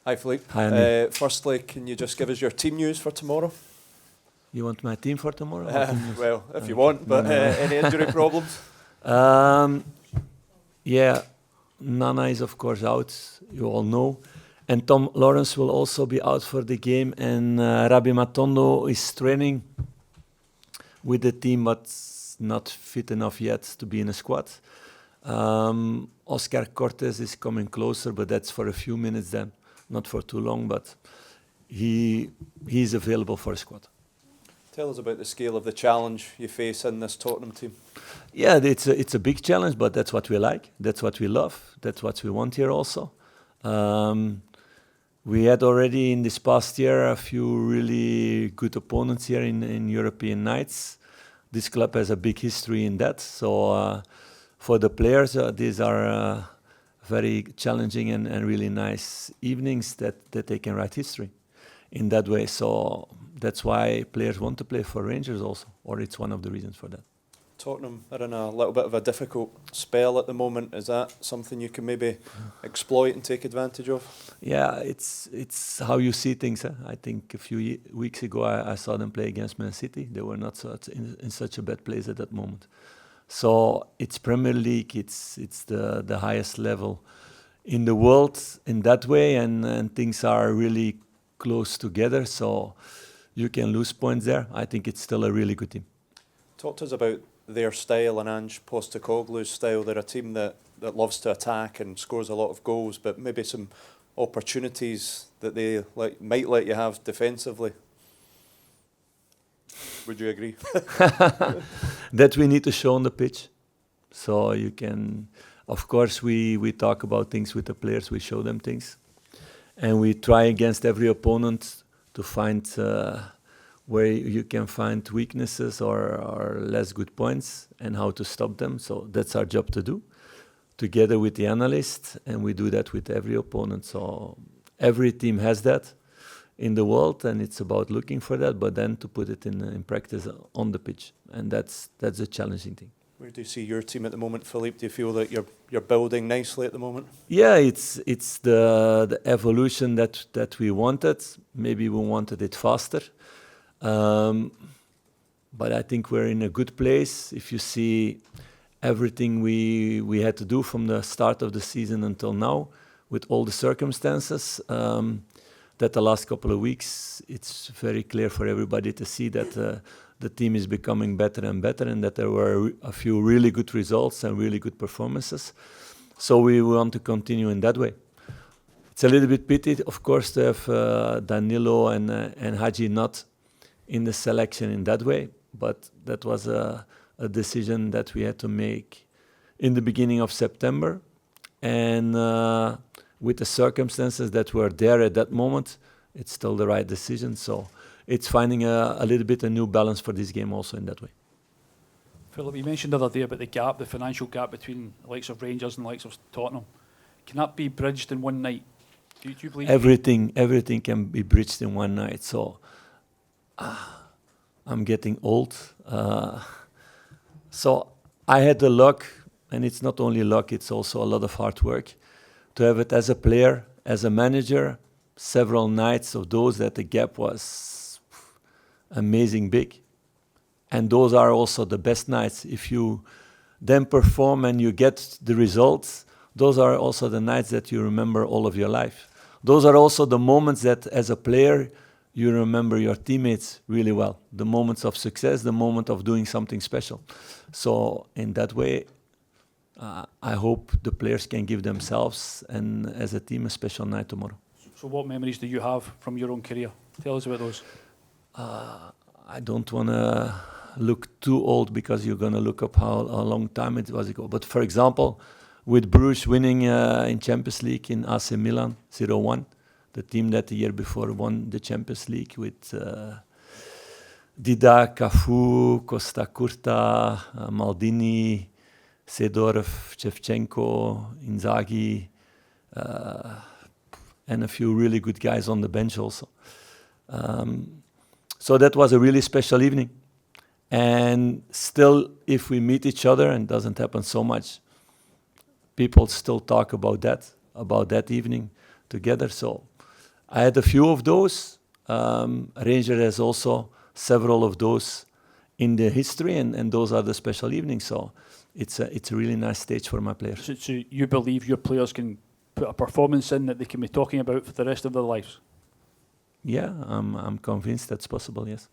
Hi, Philippe. Hi, Andy. Firstly, can you just give us your team news for tomorrow? You want my team for tomorrow? Or team news? Well, if you want, but any injury problems? Yeah, Nana is of course out, you all know. And Tom Lawrence will also be out for the game. And Rabbi Matondo is training with the team, but not fit enough yet to be in a squad. Oscar Cortez is coming closer, but that's for a few minutes then, not for too long, but he's available for a squad. Tell us about the scale of the challenge you face in this Tottenham team. Yeah, it's a big challenge, but that's what we like. That's what we love. That's what we want here also. We had already in this past year a few really good opponents here in European nights. This club has a big history in that. So for the players, these are very challenging and really nice evenings that they can write history in that way. So that's why players want to play for Rangers also, or it's one of the reasons for that. Tottenham are in a little bit of a difficult spell at the moment. Is that something you can maybe exploit and take advantage of? Yeah, it's how you see things. I think a few weeks ago I saw them play against Man City. They were not in such a bad place at that moment. So it's Premier League. It's the highest level in the world in that way, and things are really close together. So you can lose points there. I think it's still a really good team. Talk to us about their style and Ange Postecoglou's style. They're a team that loves to attack and scores a lot of goals, but maybe some opportunities that they might let you have defensively. Would you agree? That we need to show on the pitch. So you can, of course, we talk about things with the players, we show them things. And we try against every opponent to find where you can find weaknesses or less good points and how to stop them. So that's our job to do, together with the analyst, and we do that with every opponent. So every team has that in the world, and it's about looking for that, but then to put it in practice on the pitch, and that's a challenging thing. Where do you see your team at the moment, Philippe? Do you feel that you're building nicely at the moment? Yeah, it's the evolution that we wanted. Maybe we wanted it faster. But I think we're in a good place. If you see everything we had to do from the start of the season until now, with all the circumstances, that the last couple of weeks, it's very clear for everybody to see that the team is becoming better and better, and that there were a few really good results and really good performances. So we want to continue in that way. It's a little bit pity, of course, to have Danilo and Hadji not in the selection in that way, but that was a decision that we had to make in the beginning of September, and with the circumstances that were there at that moment, it's still the right decision. So it's finding a little bit a new balance for this game also in that way. Philip, you mentioned the other day about the gap, the financial gap between the likes of Rangers and the likes of Tottenham. Can that be bridged in one night? Do you believe? Everything can be bridged in one night. So I'm getting old. So I had the luck, and it's not only luck, it's also a lot of hard work, to have it as a player, as a manager, several nights of those that the gap was amazing big. And those are also the best nights. If you then perform and you get the results, those are also the nights that you remember all of your life. Those are also the moments that, as a player, you remember your teammates really well. The moments of success, the moment of doing something special. So in that way, I hope the players can give themselves and as a team a special night tomorrow. So what memories do you have from your own career? Tell us about those. I don't want to look too old, because you're going to look up how long time it was ago. But for example, with Bruges winning in Champions League in AC Milan 0-1, the team that the year before won the Champions League with Dida, Cafu, Costa Curta, Maldini, Seedorf, Shevchenko, Inzaghi, and a few really good guys on the bench also. So that was a really special evening. And still, if we meet each other, and it doesn't happen so much, people still talk about that evening together. So I had a few of those. Rangers has also several of those in the history, and those are the special evenings. So it's a really nice stage for my players. So you believe your players can put a performance in that they can be talking about for the rest of their lives? Yeah, I'm convinced that's possible. Yes.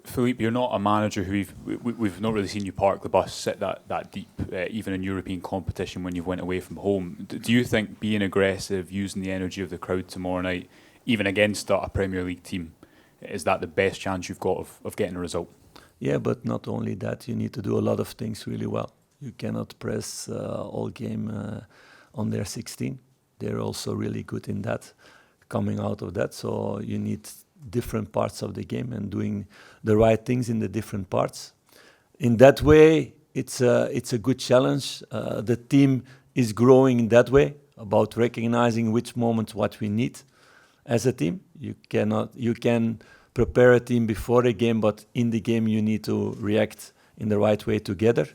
Philippe, you're not a manager who we've not really seen you park the bus sit that deep, even in European competition when you've went away from home. Do you think being aggressive, using the energy of the crowd tomorrow night, even against a Premier League team, is that the best chance you've got of getting a result? Yeah, but not only that, you need to do a lot of things really well. You cannot press all game on their 16. They're also really good in that, coming out of that. So you need different parts of the game and doing the right things in the different parts. In that way, it's a good challenge. The team is growing in that way, about recognizing which moments what we need as a team. You can prepare a team before a game, but in the game you need to react in the right way together.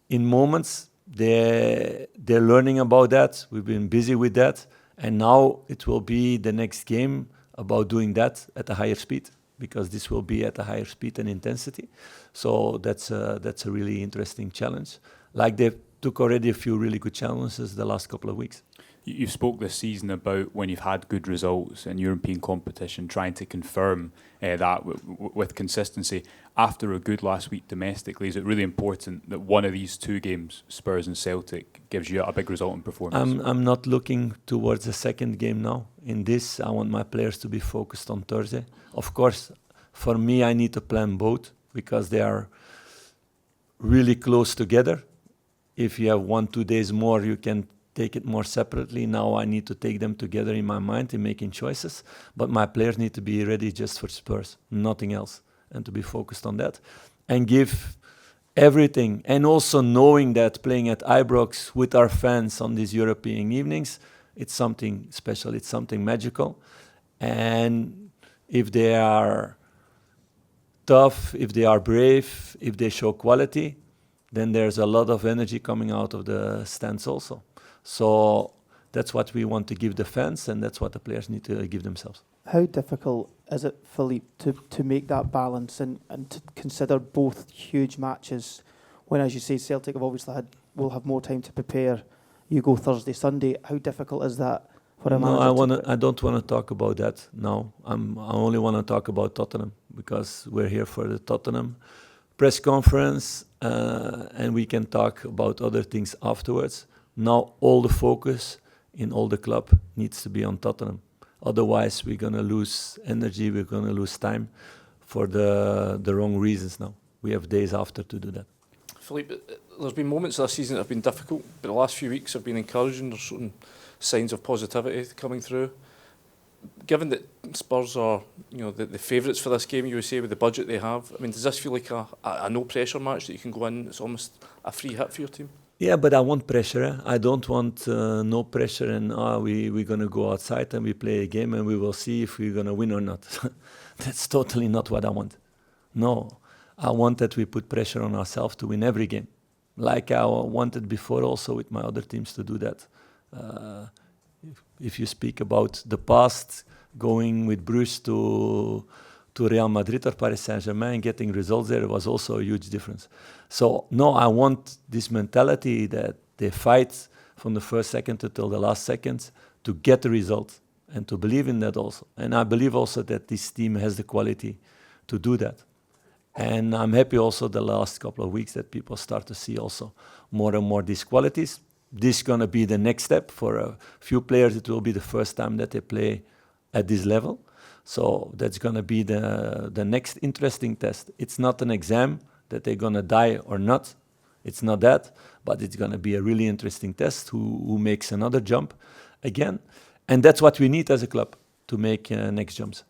In moments, they're learning about that. We've been busy with that. And now it will be the next game about doing that at a higher speed, because this will be at a higher speed and intensity. So that's a really interesting challenge. Like they took already a few really good challenges the last couple of weeks. You've spoke this season about when you've had good results in European competition, trying to confirm that with consistency. After a good last week domestically, is it really important that one of these two games, Spurs and Celtic, gives you a big result in performance? I'm not looking towards the second game now. In this, I want my players to be focused on Thursday. Of course, for me, I need to plan both because they are really close together. If you have 1-2 days more, you can take it more separately. Now I need to take them together in my mind in making choices. But my players need to be ready just for Spurs, nothing else, and to be focused on that. And give everything. And also knowing that playing at Ibrox with our fans on these European evenings, it's something special, it's something magical. And if they are tough, if they are brave, if they show quality, then there's a lot of energy coming out of the stands also. So that's what we want to give the fans, and that's what the players need to give themselves. How difficult is it, Philippe, to make that balance and to consider both huge matches when, as you say, Celtic have obviously will have more time to prepare. You go Thursday, Sunday. How difficult is that for a manager? No, I don't want to talk about that now. I only want to talk about Tottenham because we're here for the Tottenham press conference, and we can talk about other things afterwards. Now all the focus in all the club needs to be on Tottenham. Otherwise, we're going to lose energy, we're going to lose time for the wrong reasons now. We have days after to do that. Philippe, there's been moments this season that have been difficult, but the last few weeks have been encouraging. There's certain signs of positivity coming through. Given that Spurs are, the favourites for this game, you would say, with the budget they have, I mean, does this feel like a no-pressure match that you can go in, it's almost a free hit for your team? Yeah, but I want pressure. I don't want no pressure and we're going to go outside and we play a game and we will see if we're going to win or not. That's totally not what I want. No, I want that we put pressure on ourselves to win every game. Like I wanted before also with my other teams to do that. If you speak about the past, going with Bruges to Real Madrid or Paris Saint-Germain, getting results there was also a huge difference. So, no, I want this mentality that they fight from the first second until the last second to get the result and to believe in that also. And I believe also that this team has the quality to do that. And I'm happy also the last couple of weeks that people start to see also more and more these qualities. This is going to be the next step for a few players. It will be the first time that they play at this level. So that's going to be the next interesting test. It's not an exam that they're going to die or not. It's not that, but it's going to be a really interesting test who makes another jump again. And that's what we need as a club to make next jumps.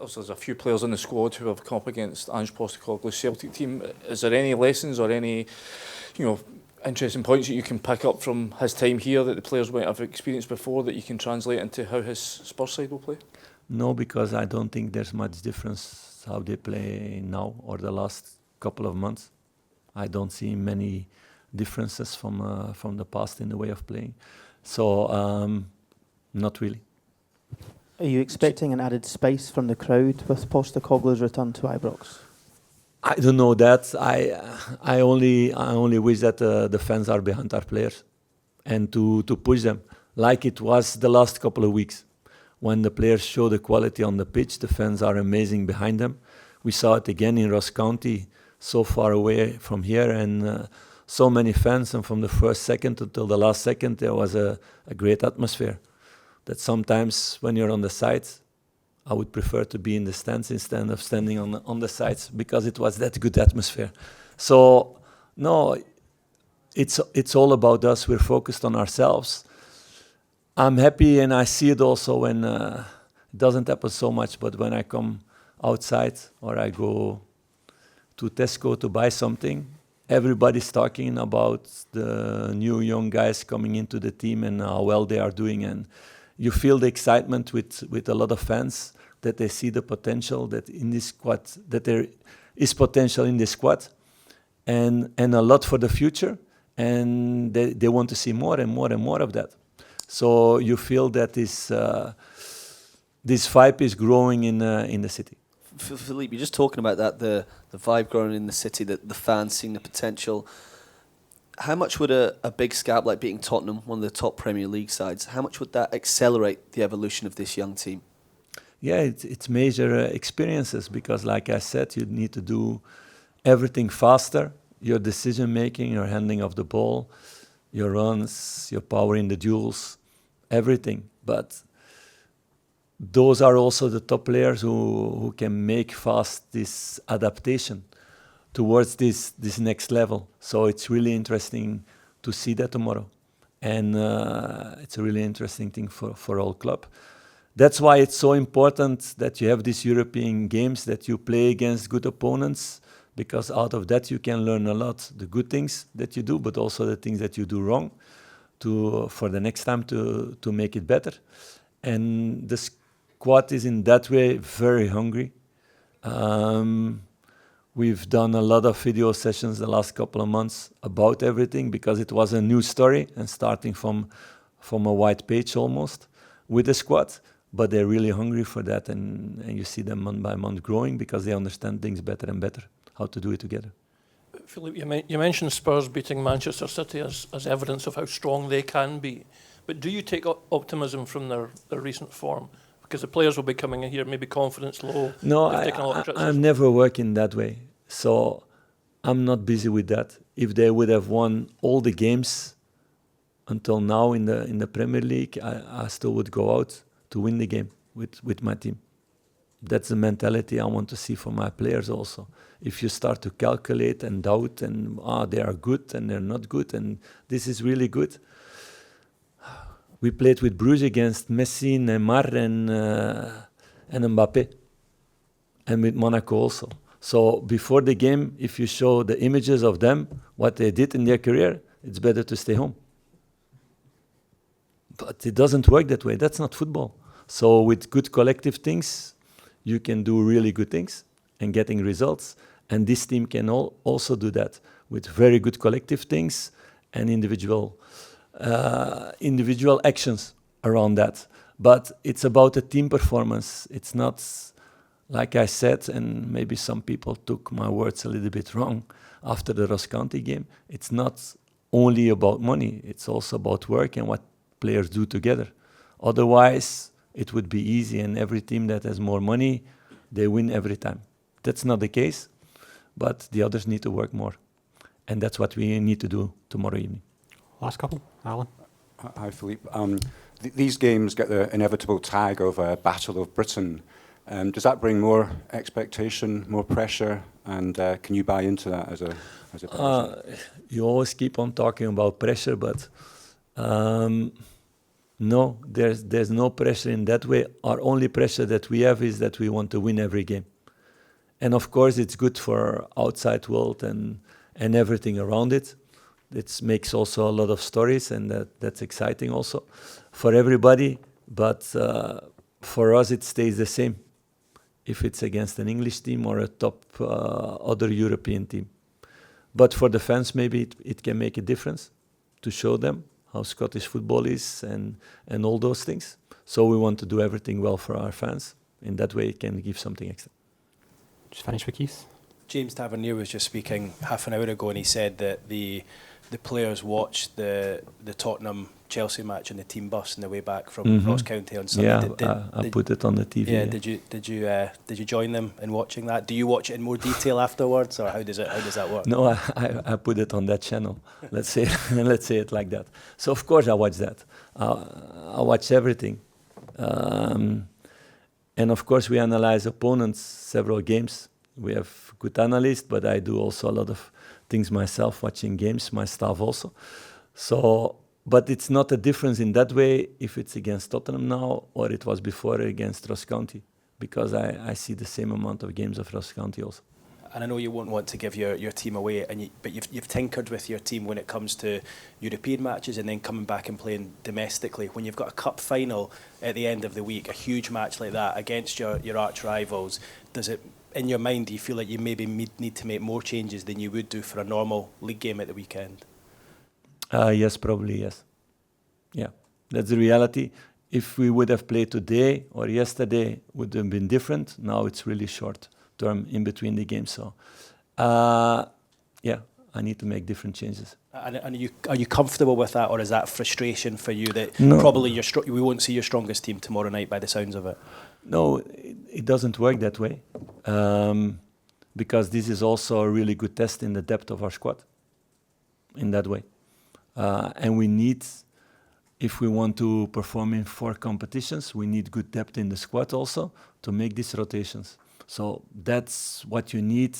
Also, there's a few players in the squad who have come up against Ange Postecoglou's Celtic team. Is there any lessons or any, interesting points that you can pick up from his time here that the players might have experienced before that you can translate into how his Spurs side will play? No, because I don't think there's much difference how they play now or the last couple of months. I don't see many differences from the past in the way of playing. So, not really. Are you expecting an added spice from the crowd with Postecoglou's return to Ibrox? I don't know that. I only wish that the fans are behind our players and to push them like it was the last couple of weeks. When the players show the quality on the pitch, the fans are amazing behind them. We saw it again in Ross County, so far away from here, and so many fans, and from the first second until the last second, there was a great atmosphere. That sometimes when you're on the sides, I would prefer to be in the stands instead of standing on the sides, because it was that good atmosphere. So, no, it's all about us. We're focused on ourselves. I'm happy, and I see it also when it doesn't happen so much, but when I come outside or I go to Tesco to buy something, everybody's talking about the new young guys coming into the team and how well they are doing, and you feel the excitement with a lot of fans that they see the potential that in this squad, that there is potential in this squad, and a lot for the future, and they want to see more and more and more of that. So you feel that this vibe is growing in the city. Philippe, you're just talking about that, the vibe growing in the city, the fans seeing the potential. How much would a big scalp like beating Tottenham, one of the top Premier League sides, how much would that accelerate the evolution of this young team? Yeah, it's major experiences, because like I said, you need to do everything faster. Your decision making, your handling of the ball, your runs, your power in the duels, everything. But those are also the top players who can make fast this adaptation towards this next level. So it's really interesting to see that tomorrow. And it's a really interesting thing for all club. That's why it's so important that you have these European games, that you play against good opponents, because out of that you can learn a lot, the good things that you do, but also the things that you do wrong, for the next time to make it better. And the squad is in that way very hungry. We've done a lot of video sessions the last couple of months about everything, because it was a new story and starting from a white page almost with the squad. But they're really hungry for that, and you see them month by month growing, because they understand things better and better, how to do it together. Philippe, you mentioned Spurs beating Manchester City as evidence of how strong they can be. But do you take optimism from their recent form? Because the players will be coming in here, maybe confidence low. No, I'm never working that way. So I'm not busy with that. If they would have won all the games until now in the Premier League, I still would go out to win the game with my team. That's the mentality I want to see for my players also. If you start to calculate and doubt and they are good and they're not good and this is really good. We played with Bruges against Messi, Neymar and Mbappé, and with Monaco also. So before the game, if you show the images of them, what they did in their career, it's better to stay home. But it doesn't work that way. That's not football. So with good collective things, you can do really good things and getting results. And this team can also do that with very good collective things and individual actions around that. But it's about a team performance. It's not, like I said, and maybe some people took my words a little bit wrong after the Ross County game. It's not only about money. It's also about work and what players do together. Otherwise, it would be easy, and every team that has more money, they win every time. That's not the case, but the others need to work more. And that's what we need to do tomorrow evening. Last couple, Alan. Hi, Philippe. These games get the inevitable tag of a Battle of Britain. Does that bring more expectation, more pressure, and can you buy into that as a person? You always keep on talking about pressure, but no, there's no pressure in that way. Our only pressure that we have is that we want to win every game. And of course, it's good for outside world and everything around it. It makes also a lot of stories, and that's exciting also for everybody. But for us, it stays the same if it's against an English team or a top other European team. But for the fans, maybe it can make a difference to show them how Scottish football is, and all those things. So we want to do everything well for our fans. In that way, it can give something extra. Just finish with Keith. James Tavernier was just speaking half an hour ago, and he said that the players watched the Tottenham Chelsea match in the team bus on the way back from Ross County on Sunday. Yeah, I put it on the TV. Yeah, did you join them in watching that? Do you watch it in more detail afterwards, or how does that work? No, I put it on that channel. Let's say it like that. So of course I watch that. I watch everything, and of course we analyze opponents several games. We have good analysts, but I do also a lot of things myself, watching games, my staff also. So, but it's not a difference in that way if it's against Tottenham now or it was before against Ross County, because I see the same amount of games of Ross County also. And I know you won't want to give your team away, but you've tinkered with your team when it comes to European matches and then coming back and playing domestically. When you've got a cup final at the end of the week, a huge match like that against your arch rivals, does it, in your mind, do you feel like you maybe need to make more changes than you would do for a normal league game at the weekend? Yes, probably, yes. Yeah, that's the reality. If we would have played today or yesterday, would have been different. Now it's really short term in between the games. So, yeah, I need to make different changes. And are you comfortable with that, or is that frustration for you that No. probably we won't see your strongest team tomorrow night by the sounds of it? No, it doesn't work that way, because this is also a really good test in the depth of our squad in that way. And we need, if we want to perform in 4 competitions, we need good depth in the squad also to make these rotations. So that's what you need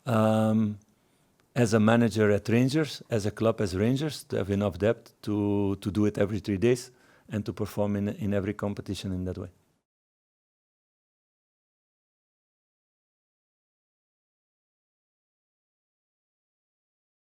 as a manager at Rangers, as a club as Rangers, to have enough depth to do it every 3 days and to perform in every competition in that way.